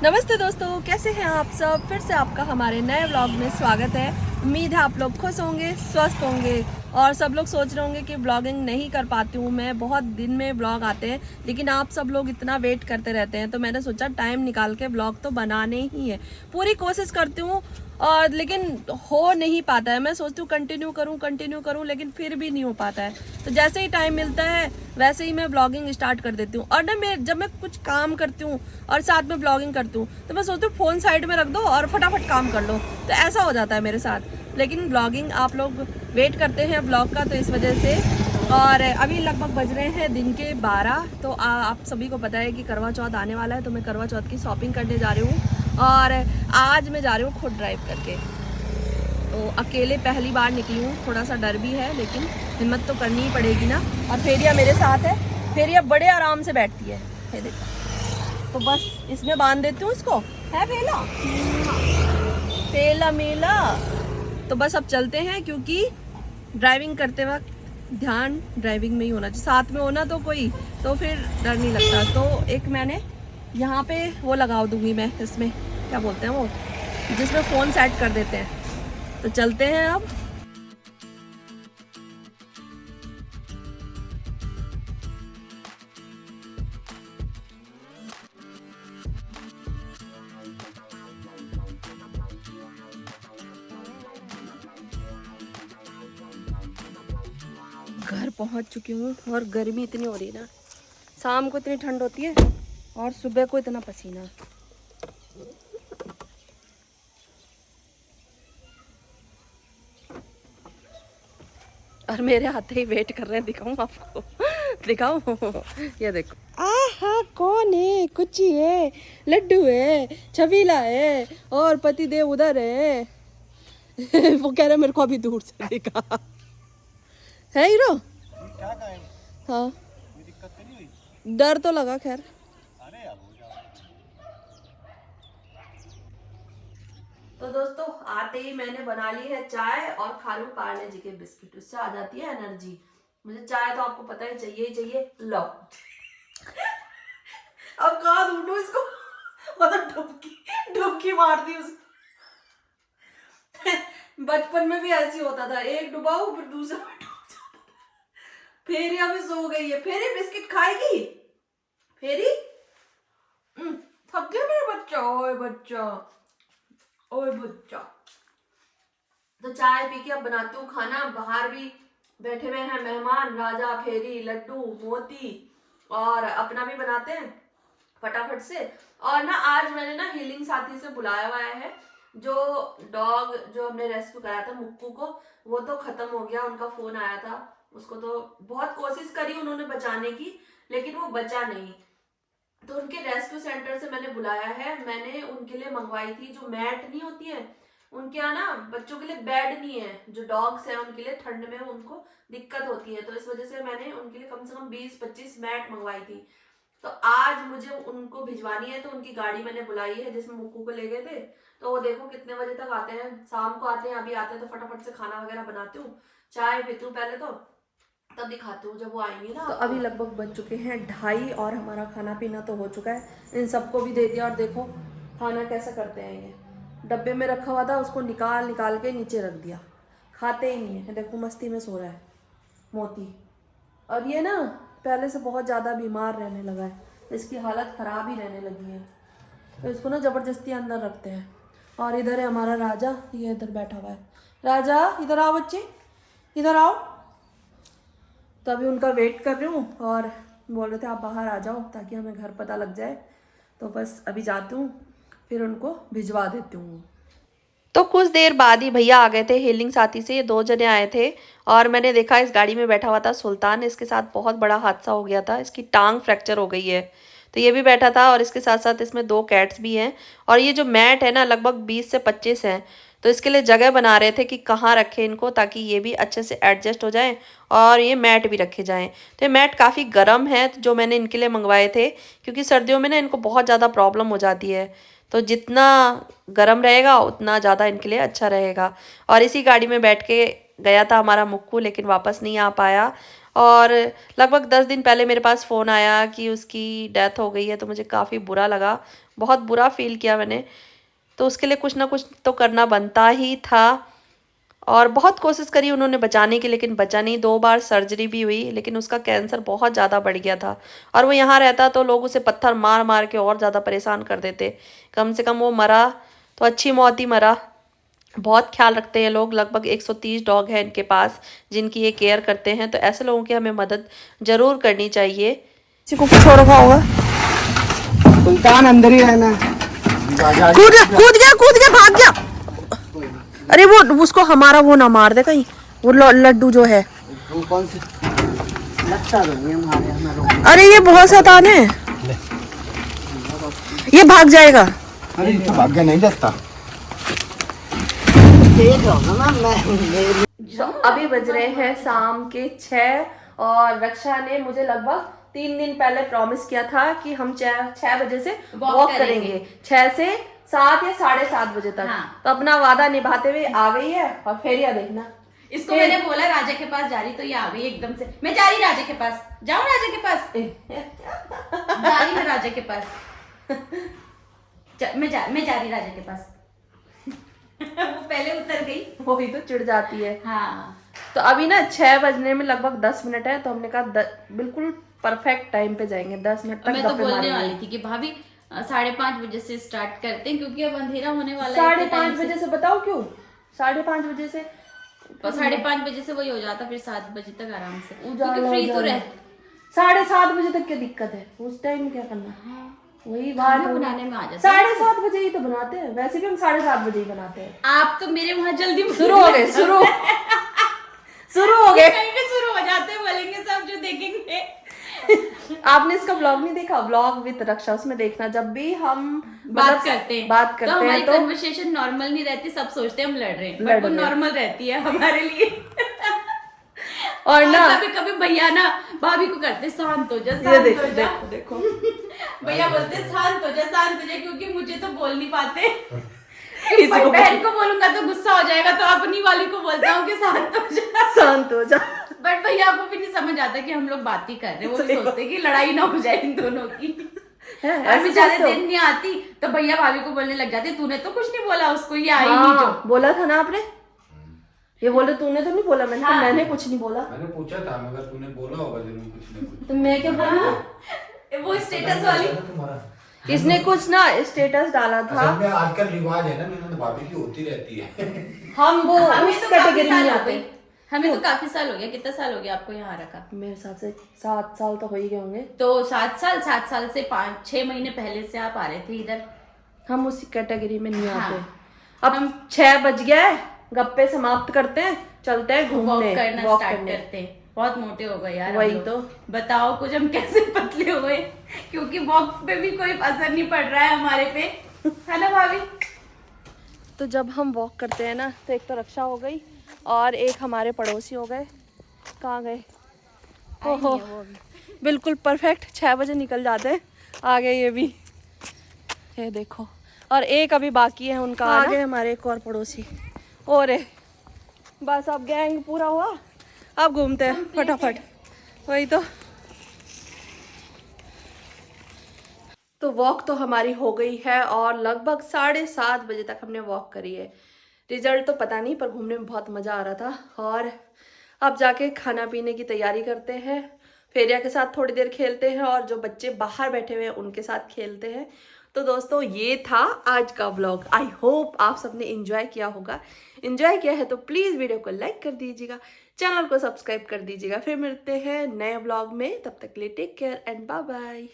नमस्ते दोस्तों, कैसे हैं आप सब। फिर से आपका हमारे नए व्लॉग में स्वागत है। उम्मीद है आप लोग खुश होंगे, स्वस्थ होंगे और सब लोग सोच रहे होंगे कि ब्लॉगिंग नहीं कर पाती हूँ मैं। बहुत दिन में ब्लॉग आते हैं लेकिन आप सब लोग इतना वेट करते रहते हैं, तो मैंने सोचा टाइम निकाल के ब्लॉग तो बनाने ही है। पूरी कोशिश करती हूँ और लेकिन हो नहीं पाता है। मैं सोचती हूँ कंटिन्यू करूँ लेकिन फिर भी नहीं हो पाता है। तो जैसे ही टाइम मिलता है वैसे ही मैं ब्लॉगिंग स्टार्ट कर देती हूँ। और ना मैं जब मैं कुछ काम करती हूँ और साथ में ब्लॉगिंग करती हूँ तो मैं सोचती हूँ फ़ोन साइड में रख दो और फटाफट काम कर लो। तो ऐसा हो जाता है मेरे साथ। लेकिन ब्लॉगिंग आप लोग वेट करते हैं ब्लॉग का, तो इस वजह से। और अभी लगभग बज रहे हैं दिन के 12। तो आप सभी को पता है कि करवा चौथ आने वाला है, तो मैं करवा चौथ की शॉपिंग करने जा रही हूँ। और आज मैं जा रही हूँ खुद ड्राइव करके। तो अकेले पहली बार निकली हूँ, थोड़ा सा डर भी है लेकिन हिम्मत तो करनी ही पड़ेगी ना। और फेरिया मेरे साथ है, फेरिया बड़े आराम से बैठती है। ये देखो, तो बस इसमें बांध देती हूँ इसको। है फेला फेला मेला। तो बस अब चलते हैं, क्योंकि ड्राइविंग करते वक्त ध्यान ड्राइविंग में ही होना चाहिए। साथ में होना तो कोई, तो फिर डर नहीं लगता। तो एक मैंने यहाँ पे वो लगा दूंगी मैं, इसमें क्या बोलते हैं वो, जिसमें फ़ोन सेट कर देते हैं। तो चलते हैं अब। घर पहुंच चुकी हूँ और गर्मी इतनी हो रही है ना, शाम को इतनी ठंड होती है और सुबह को इतना पसीना। और मेरे आते ही वेट कर रहे हैं, दिखाऊं आपको दिखाऊं, ये देखो। आहा, कौन है? कुची है, लड्डू है, छबीला है और पति देव उधर है वो कह रहे मेरे को अभी दूर से दिखा। है हीरो? हाँ, कोई दिक्कत तो नहीं हुई? डर तो लगा खैर। अरे अब हो जाओ। तो दोस्तों, आते ही मैंने बना ली है चाय और खा लूं पार्ले जी के बिस्किट, उससे आ जाती है एनर्जी। मुझे चाय तो आपको पता है चाहिए ही चाहिए। लो अब कहाँ ढूंढूं इसको मतलब डुबकी डुबकी मार दी उसको बचपन में भी ऐसी होता था, एक डुबाऊ फिर दूसरा में डूब जाता था। फेरी अभी सो गई है, फेरी बिस्किट खाएगी। फेरी थक गया मेरा बच्चा। ओए बच्चा, ओए बच्चा। तो चाय पी के अब बनाती हूँ खाना। बाहर भी बैठे हुए हैं मेहमान, राजा, फेरी, लड्डू, मोती, और अपना भी बनाते हैं फटाफट से। और ना आज मैंने ना हीलिंग साथी से बुलाया हुआ है। जो डॉग जो हमने रेस्क्यू कराया था मुक्कू को, वो तो खत्म हो गया। उनका फोन आया था, उसको तो बहुत कोशिश करी उन्होंने बचाने की लेकिन वो बचा नहीं। तो उनके रेस्क्यू सेंटर से मैंने बुलाया है। मैंने उनके लिए मंगवाई थी जो मैट नहीं होती है, उनके यहाँ ना बच्चों के लिए बेड नहीं है। जो डॉग्स हैं उनके लिए ठंड में उनको दिक्कत होती है, तो इस वजह से मैंने उनके लिए कम से कम 20-25 मैट मंगवाई थी। तो आज मुझे उनको भिजवानी है, तो उनकी गाड़ी मैंने बुलाई है जिसमें मुक्कू को ले गए थे। तो वो देखो कितने बजे तक आते हैं, शाम को आते हैं। अभी आते हैं तो फटाफट से खाना वगैरह बनाती हूँ, चाय पीती हूँ पहले, तो तब दिखाती हूँ जब वो आएंगे ना। तो अभी लगभग बज चुके हैं 2:30 और हमारा खाना पीना तो हो चुका है। इन सबको भी दे दिया। और देखो खाना कैसा करते हैं, ये डब्बे में रखा हुआ था उसको निकाल निकाल के नीचे रख दिया, खाते ही नहीं है। देखो मस्ती में सो रहा है मोती। और ये ना पहले से बहुत ज़्यादा बीमार रहने लगा है, इसकी हालत ख़राब ही रहने लगी है, तो इसको ना ज़बरदस्ती अंदर रखते हैं। और इधर है हमारा राजा, ये इधर बैठा हुआ है। राजा इधर आओ बच्चे, इधर आओ। तो अभी उनका वेट कर रही हूँ और बोल रहे थे आप बाहर आ जाओ ताकि हमें घर पता लग जाए। तो बस अभी जाती हूँ, फिर उनको भिजवा देती हूँ। तो कुछ देर बाद ही भैया आ गए थे हीलिंग साथी से। ये 2 जने आए थे और मैंने देखा इस गाड़ी में बैठा हुआ था सुल्तान। इसके साथ बहुत बड़ा हादसा हो गया था, इसकी टांग फ्रैक्चर हो गई है। तो ये भी बैठा था और इसके साथ साथ इसमें 2 कैट्स भी हैं। और ये जो मैट है ना लगभग 20 से 25 हैं। तो इसके लिए जगह बना रहे थे कि कहाँ रखें इनको ताकि ये भी अच्छे से एडजस्ट हो जाएं और ये मैट भी रखे जाएं। तो ये मैट काफ़ी गर्म है जो मैंने इनके लिए मंगवाए थे, क्योंकि सर्दियों में ना इनको बहुत ज़्यादा प्रॉब्लम हो जाती है। तो जितना गर्म रहेगा उतना ज़्यादा इनके लिए अच्छा रहेगा। और इसी गाड़ी में बैठ के गया था हमारा मुक्कू, लेकिन वापस नहीं आ पाया। और लगभग 10 दिन पहले मेरे पास फ़ोन आया कि उसकी डेथ हो गई है, तो मुझे काफ़ी बुरा लगा। बहुत बुरा फील किया मैंने। तो उसके लिए कुछ ना कुछ तो करना बनता ही था और बहुत कोशिश करी उन्होंने बचाने की, लेकिन बचा नहीं। 2 बार सर्जरी भी हुई, लेकिन उसका कैंसर बहुत ज़्यादा बढ़ गया था और वो यहाँ रहता तो लोग उसे पत्थर मार मार के और ज़्यादा परेशान कर देते। कम से कम वो मरा तो अच्छी मौत ही मरा। बहुत ख्याल रखते हैं लोग, लगभग 130 डॉग हैं इनके पास जिनकी ये केयर करते हैं। तो ऐसे लोगों की हमें मदद ज़रूर करनी चाहिए। किसी को कुछ हो रखा होगा, सुल्तान अंदर ही रहना। कूद गया भाग गया। अरे वो उसको हमारा वो ना मार दे कहीं, वो लड्डू जो है। वो कौन सी लगता तो नहीं हमारे। अरे ये बहुत शैतान है, ये भाग जाएगा। अरे तो भाग्य नहीं जाता। अभी बज रहे हैं शाम के 6 और रक्षा ने मुझे लगभग 3 दिन पहले प्रॉमिस किया था कि हम 6 बजे से वॉक करेंगे, 6 से 7 या 7:30 बजे तक। हाँ। तो अपना वादा निभाते हुए आ गई है और फेरिया देखना। इसको मैंने बोला राजा के पास जा रही, तो ये आ गई एकदम से। मैं जा रही राजा के पास, जाऊं राजा के पास, जा रही मैं राजा के पास, मैं जा रही राजा के पास। वो पहले उतर गई, वही तो चिढ़ जाती है। हाँ। तो अभी ना 6 बजने में लगभग 10 मिनट है, तो हमने कहा बिल्कुल परफेक्ट टाइम पे जाएंगे, 10 मिनट तक मैं तो गप्पे बोलने मारेंगे। वाली थी कि भाभी 5:30 बजे से स्टार्ट करते हैं, क्योंकि अब अंधेरा होने वाला है। 5:30 बजे से बताओ क्यों? 5:30 बजे से 5:30 बजे से वही हो जाता, फिर 7 बजे तक आराम से, उजाला क्योंकि फ्री तो उजाला। रह। 7:30 बजे तक क्या दिक्कत है? उस टाइम क्या करना? वही खाना बात बनाने में आ जाता है। 7:30 बजे ही तो बनाते हैं, वैसे भी हम 7:30 बजे ही बनाते हैं। आप तो मेरे वहाँ जल्दी शुरू हो गए, शुरू हो गए। कहीं पे शुरू हो जाते हैं, बोलेंगे सब जो देखेंगे। आपने इसका व्लॉग नहीं देखा? व्लॉग विद रक्षा, उसमें देखना। जब भी हम बात करते हैं तो हमारी तो कन्वर्सेशन नॉर्मल नहीं रहती, सब सोचते हैं हम लड़ रहे हैं, बट वो नॉर्मल रहती है हमारे लिए। और ना कभी कभी भैया ना भाभी को करते शांत हो जा, ये शांत देखो हो जा। देखो भैया बोलते शांत हो जा, शांत हो जा, क्योंकि मुझे तो बोल नहीं पाते। किसी को बहन को बोलूंगा तो गुस्सा हो जाएगा, तो अपनी वाली को बोलता हूँ कि शांत हो जा, शांत हो जा। बट भैया को भी नहीं समझ आता कि हम लोग बात ही कर रहे हैं। वो भी सोचते कि लड़ाई ना हो जाए इन दोनों की। ऐसे ज्यादा दिन नहीं आती तो भैया भाभी को बोलने लग जाते, तूने तो कुछ नहीं बोला उसको, ये आई नहीं जो बोला था ना आपने। ये बोले तूने तो नहीं बोला। मैंने कहा मैंने कुछ नहीं बोला। मैंने पूछा था, मगर तूने बोला होगा जरूर कुछ ना कुछ। तो मैं क्या बोलूं? वो स्टेटस वाली इसने कुछ ना स्टेटस डाला था। असल में आजकल रिवाज है ना, ननद भाभी की होती रहती है। हम वो हमें उस तो काफी कैटेगरी साल में हो आते गई, हैं। हमें तो काफी साल हो गया। कितना साल हो गया आपको यहाँ रखा? मेरे हिसाब से 7 साल तो हो ही गए होंगे। तो 7 साल से 5-6 महीने पहले से आप आ रहे थे इधर। हम उसी कैटेगरी में नहीं हाँ। आते। अब हम 6 बज गए, गप्पे समाप्त करते हैं, चलते हैं वॉक घूमने, करना वॉक स्टार्ट करने। करते हैं। बहुत मोटे हो गए यार वही हम लोग। तो। बताओ कुछ हम कैसे पतले हो गए, क्योंकि वॉक पे भी कोई असर नहीं पड़ रहा है हमारे पे, है ना भाभी? तो जब हम वॉक करते हैं ना, तो एक तो रक्षा हो गई और एक हमारे पड़ोसी हो गए। कहाँ गए? ओहो, बिल्कुल परफेक्ट 6 बजे निकल जाते हैं। आ गए ये भी, ये देखो। और एक अभी बाकी है उनका। आ गए हमारे एक और पड़ोसी। और बस अब गैंग पूरा हुआ, अब घूमते हैं फटाफट। वही तो वॉक तो हमारी हो गई है और लगभग 7:30 बजे तक हमने वॉक करी है। रिजल्ट तो पता नहीं, पर घूमने में बहुत मज़ा आ रहा था। और अब जाके खाना पीने की तैयारी करते हैं। फेरिया के साथ थोड़ी देर खेलते हैं और जो बच्चे बाहर बैठे हुए हैं उनके साथ खेलते हैं। तो दोस्तों ये था आज का व्लॉग। आई होप आप सबने एंजॉय किया होगा। एंजॉय किया है तो प्लीज़ वीडियो को लाइक कर दीजिएगा, चैनल को सब्सक्राइब कर दीजिएगा। फिर मिलते हैं नए व्लॉग में, तब तक के लिए take care and bye bye.